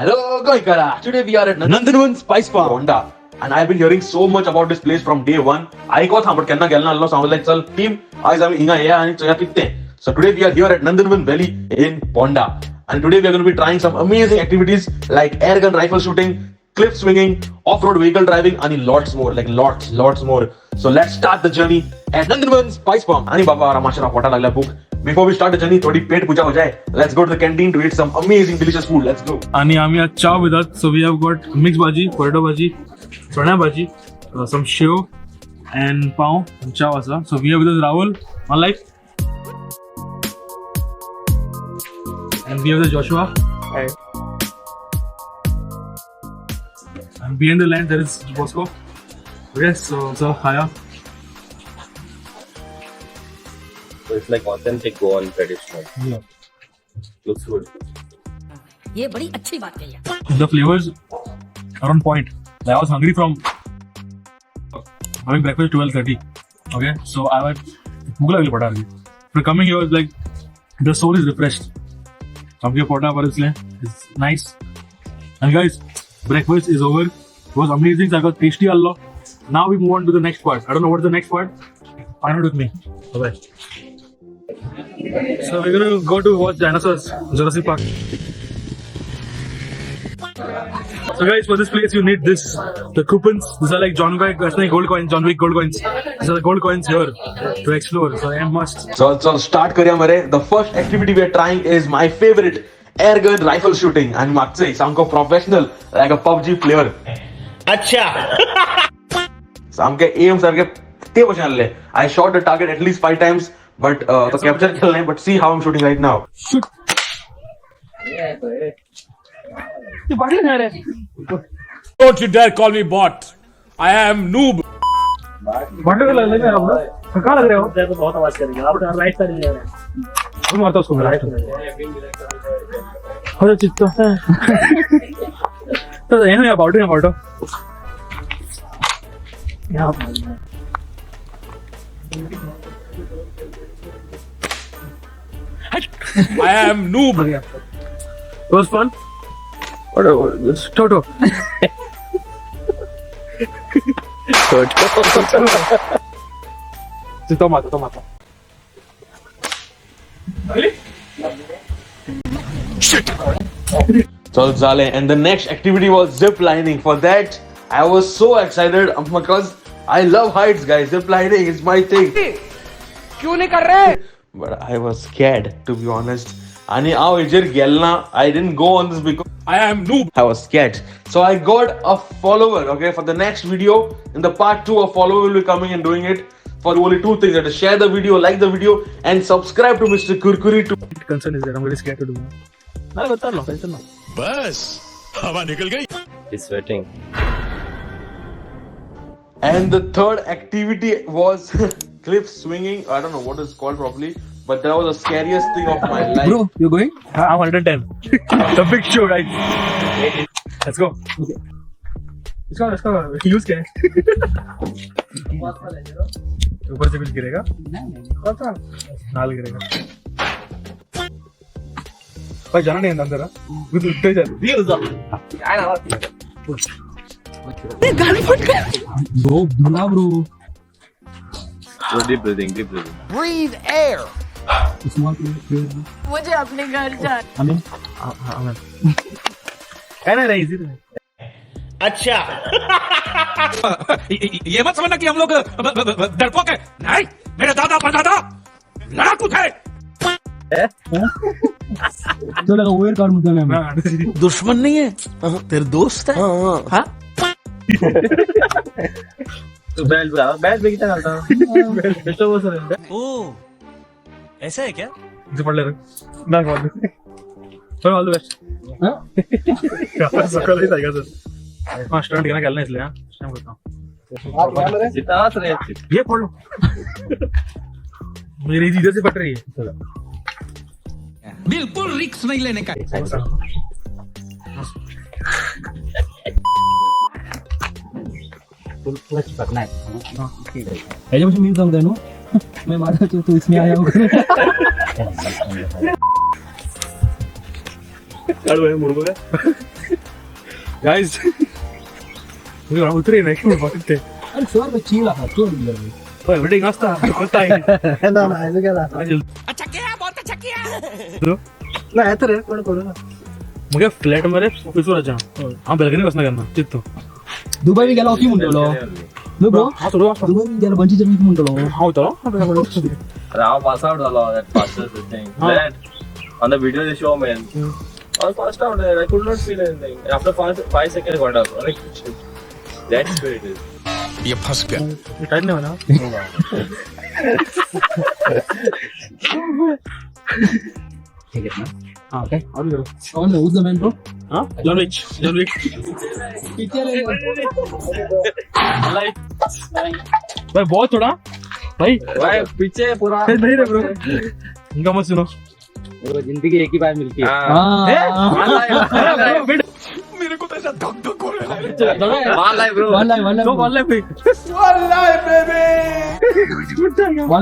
Hello, Gaonkar. Today we are at Nandanvan Spice Farm, Honda. And I've been hearing so much about this place from day one. I got but kenna gelna allo, so I was like, "Chal, team, guys, I'm inga yeah, and chaya pitte." So today we are here at Nandanvan Valley in Honda, and today we are going to be trying some amazing activities like air gun rifle shooting, cliff swinging, off-road vehicle driving, and lots more, like lots more. So let's start the journey at Nandanvan Spice Farm. Ani baba, ramashara pota lagla book. Before we start the journey, थोड़ी पेट पूजा हो जाए. Let's go to the canteen to eat some amazing, delicious food. Let's go. And we have chow with us. So we have got mixed bhaji, potato bhaji, chana bhaji, some shev, and pav and chow asa. So we have with us Rahul, one life, and we have the Joshua. Hi. And behind the line there is Bosco. Yes, so Haya. So it's like authentic Goan traditional. Yeah. Looks good. ये बड़ी अच्छी बात कही है. The flavors are on point. Like I was hungry from having breakfast 12:30. Okay, so I was Google will pata. For coming here, was like the soul is refreshed. Some pota par isliye it's nice. And guys, breakfast is over. It was amazing. I got tasty Allah. Now we move on to the next part. I don't know what's the next part. Find out with me. Bye. So we're gonna go to watch dinosaurs, Jurassic Park. So guys, for this place you need this, the coupons. These are like John Wick gold coins, John Wick gold coins. These are the gold coins here to explore. So I must. So start kariya mare. The first activity we are trying is my favorite, air gun rifle shooting. And magse samko professional like a PUBG player. Acha. Samke aim sarke te bachhan le. I shot the target at least 5 times. But the capture kill nahi. But see how I'm shooting right now. Shoot. Don't you dare call me bot. I am noob. बांटे को लग रहा है आप कहाँ लग रहे हो? तो बहुत आवाज करेंगे आप राइट साइड ले रहे हैं. तुम मारता उसको मेरा हो चित्तो तो यहाँ बाउटो I am noob. It was fun. Toto. Toma. So Zale, and the next activity was zip lining. For that, I was so excited because I love heights, guys. Zip lining is my thing. क्यों नहीं कर रहे? But I was scared, to be honest. And I didn't go on this because I am noob. I was scared. So I got a follower, okay, for the next video. In the part 2, a follower will be coming and doing it for only 2 things. That is share the video, like the video, and subscribe to Mr. Kurkuri too. Concern is that I'm very scared to do that. बस हवा निकल गई. He's sweating. And the third activity was cliff swinging. I don't know what it's called properly, but that was the scariest thing of my life. Bro, you going? I'm 110. The big show, right? Let's go. Okay. Let's go. Use क्या है? ऊपर से कुछ गिरेगा? नाल गिरेगा. भाई जाना नहीं अंदर ना? कुछ उठते जा. गाली फट गया. Bro, bro. Deep breathing. Breathe air. मुझे अपने घर जाना. Amen. कहना नहीं इजी है. अच्छा. ये मत समझना कि हम लोग डरपोक है. नहीं, मेरे दादा परदादा लड़ाकू थे. तो लगा वेयर कार्ड मुझे मैं. दुश्मन नहीं है, तेरे दोस्त है. हाँ. तो बैल पे कितना डालता हूँ. बेस्ट तो वो सर. ओह, ऐसा है क्या? इसे पढ़ ले रहे. ना कॉल. चलो ऑल द बेस्ट. हां सकल ही जाएगा सर. हां स्टंट करना खेलना इसलिए. हां स्टंट करता हूं. जितना आ रहे हैं ये पढ़ लो. मेरी इधर से फट रही है. बिल्कुल रिस्क नहीं लेने का. क्लच करना है. ऐसे मुझे मीन समझ नो. मैं मारा तो इसमें आया होगा. मुर्गो Guys, we are uttering next to what? अरे सर मैं चीला था क्यों नहीं लगी Oh, everything else होता है. ना ना ऐसे क्या था अच्छा किया बहुत अच्छा किया ना ऐसे रे कौन कौन ना मुझे फ्लैट मरे ऑफिसवर अच्छा हाँ बेलकनी बसना करना चित्तो दुबई भी गेला की मुंडलो नो ब्रो हाँ थोड़ा दुबई भी गेला बंची जंपिंग मुंडलो हाँ उतारो Now pass out that fastest thing. Then on the video they show, man. I was passed out there. I could not feel anything. After 5 seconds, I got up. Like, that's where it is. ये फंस गया tight नहीं बना ठीक है ना हाँ okay और करो कौन है उस मैन ब्रो हाँ जॉन विक पीछे ले भाई बहुत थोड़ा भाई भाई पीछे पूरा नहीं रे ब्रो इनका मत सुनो जिंदगी एक ही बार मिलती है मेरे को तो ऐसा धक धक हो रहा है One life, bro. One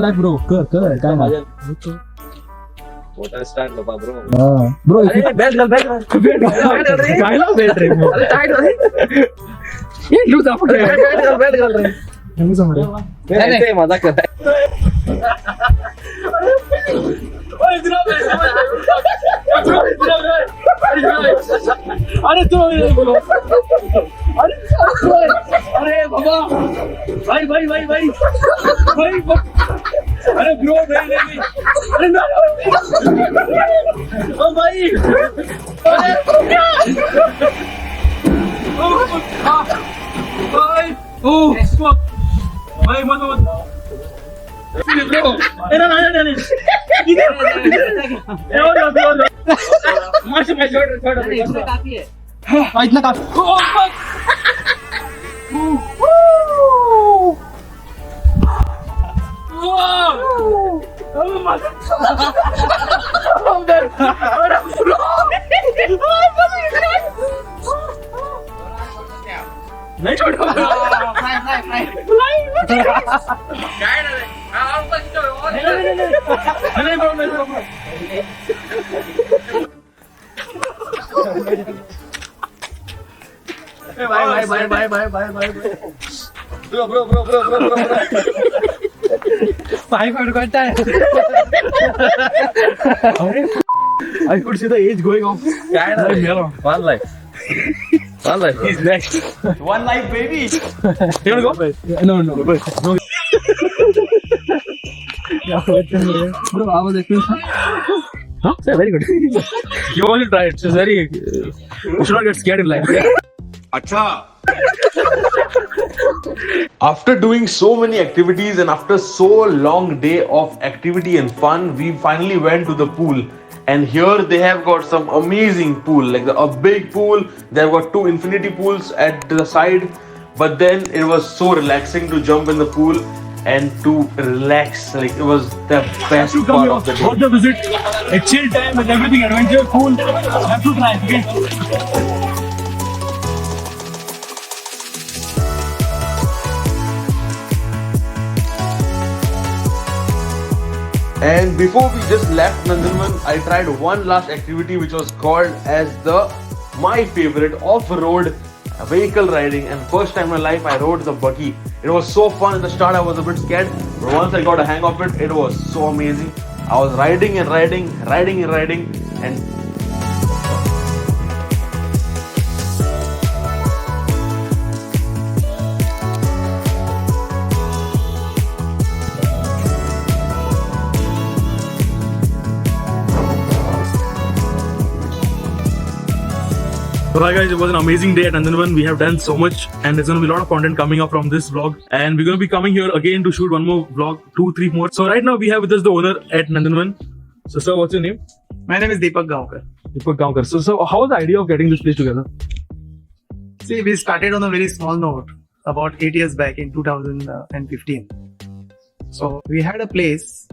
life bro कर काय ना Water stand, bro. हां ब्रो बैठ गल काय ला बैठ रहे हो अरे टाइट हो ये लूज आप बैठ गल रे नहीं समझ रहे मैं ऐसे मजाक कर रहा अरे तो अरे बाबा भाई अरे ब्रो नहीं अरे ना ओ भाई भाई ओ भाई मत ब्रो नहीं इतना काफी नहीं छोड़ो भाई फट करता है I could see the age going off. One life. He's next. One life, baby. You wanna go? no bro आवाज देखो Huh? Very good. You want to try it. It's very. You should not get scared in life. अच्छा After doing so many activities and after so long day of activity and fun, we finally went to the pool. And here they have got some amazing pool, like a big pool. They've got 2 infinity pools at the side. But then it was so relaxing to jump in the pool and to relax. Like it was the best part of the day. Worth the visit. A chill time and everything, adventure, cool. Have to try. Okay. And before we just left Nandanvan, I tried one last activity which was called as my favorite off-road vehicle riding. And first time in my life I rode the buggy. It was so fun. At the start I was a bit scared, but once I got a hang of it, it was so amazing. I was riding and So hi guys, it was an amazing day at Nandanvan. We have done so much and there's going to be a lot of content coming up from this vlog. And we're going to be coming here again to shoot one more vlog, 2-3 more. So right now we have with us the owner at Nandanvan. So sir, what's your name? My name is Deepak Gaonkar. Deepak Gaonkar. So how was the idea of getting this place together? See, we started on a very small note about 8 years back in 2015. So we had a place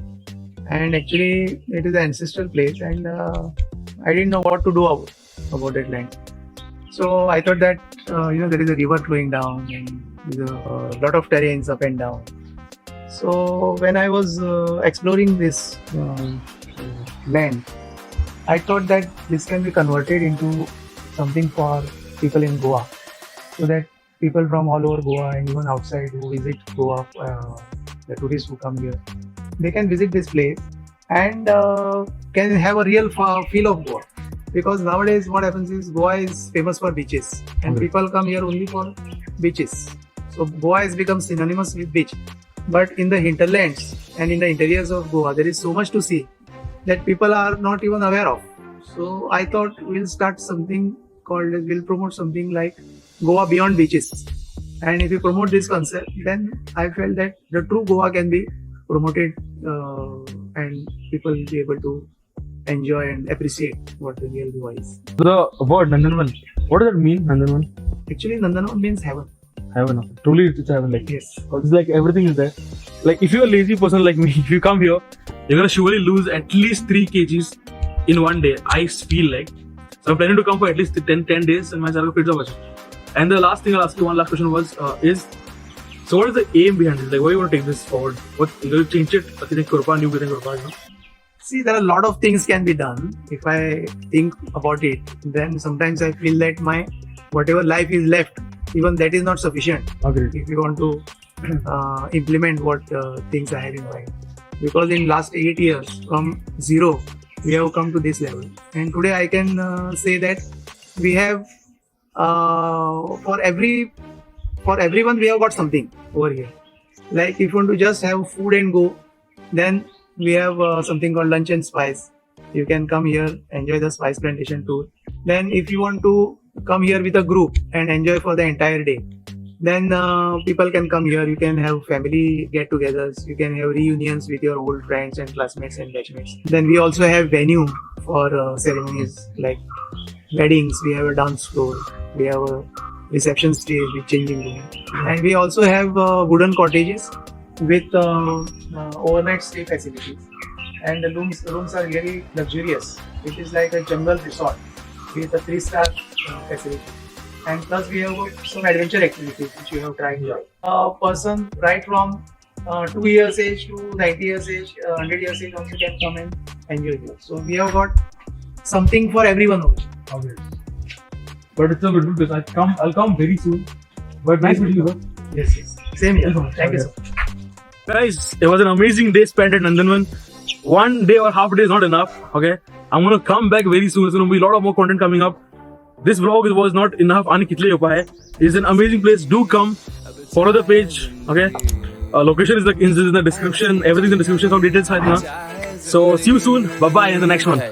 and actually it is an ancestral place and I didn't know what to do about that land. So I thought that there is a river flowing down and there's a lot of terrains up and down. So when I was exploring this land, I thought that this can be converted into something for people in Goa, so that people from all over Goa and even outside who visit Goa, the tourists who come here, they can visit this place and can have a real feel of Goa. Because nowadays what happens is Goa is famous for beaches and people come here only for beaches. So Goa has become synonymous with beach. But in the hinterlands and in the interiors of Goa, there is so much to see that people are not even aware of. So I thought we'll start something called, we'll promote something like Goa Beyond Beaches. And if you promote this concept, then I felt that the true Goa can be promoted and people will be able to enjoy and appreciate what the real Goa is. The word Nandanvan, what does that mean, Nandanvan? Actually, Nandanvan means heaven. Heaven. Truly, it's heaven. Like, Yes. it's like everything is there. Like, if you're a lazy person like me, if you come here, you're gonna surely lose at least 3 kgs in one day. I feel like. So I'm planning to come for at least 10 days and my channel will. And the last thing I'll ask you, one last question was, so what is the aim behind this? Like, why you want to take this forward? What you going to change it? I think Kurban, you know? See, there are a lot of things can be done. If I think about it, then sometimes I feel that my whatever life is left, even that is not sufficient. Agreed. If you want to implement what things I have in mind. Because in last 8 years, from zero, we have come to this level. And today I can say that we have, for everyone, we have got something over here. Like if you want to just have food and go, then we have something called Lunch and Spice. You can come here, enjoy the spice plantation tour. Then if you want to come here with a group and enjoy for the entire day, then people can come here. You can have family get-togethers. You can have reunions with your old friends and classmates and batchmates. Then we also have venue for ceremonies like weddings. We have a dance floor. We have a reception stage with changing room. And we also have wooden cottages with overnight stay facilities. And the rooms are really luxurious. It is like a jungle resort with a 3-star facility. And plus we have some adventure activities which we have tried here. A person right from 2 years age to 90 years age, 100 years age also can come and enjoy here. So we have got something for everyone over here. Okay. But it's a good place. I'll come very soon. But nice meeting you, sir. Yes. Same here. Thank you so much. Guys, it was an amazing day spent at Nandanvan. 1 day or half a day is not enough. Okay, I'm gonna come back very soon. There's gonna be a lot of more content coming up. This vlog was not enough. It's an amazing place. Do come, follow the page. Okay, location is in the description. Everything's in the description. Some details right now. So see you soon. Bye bye in the next one.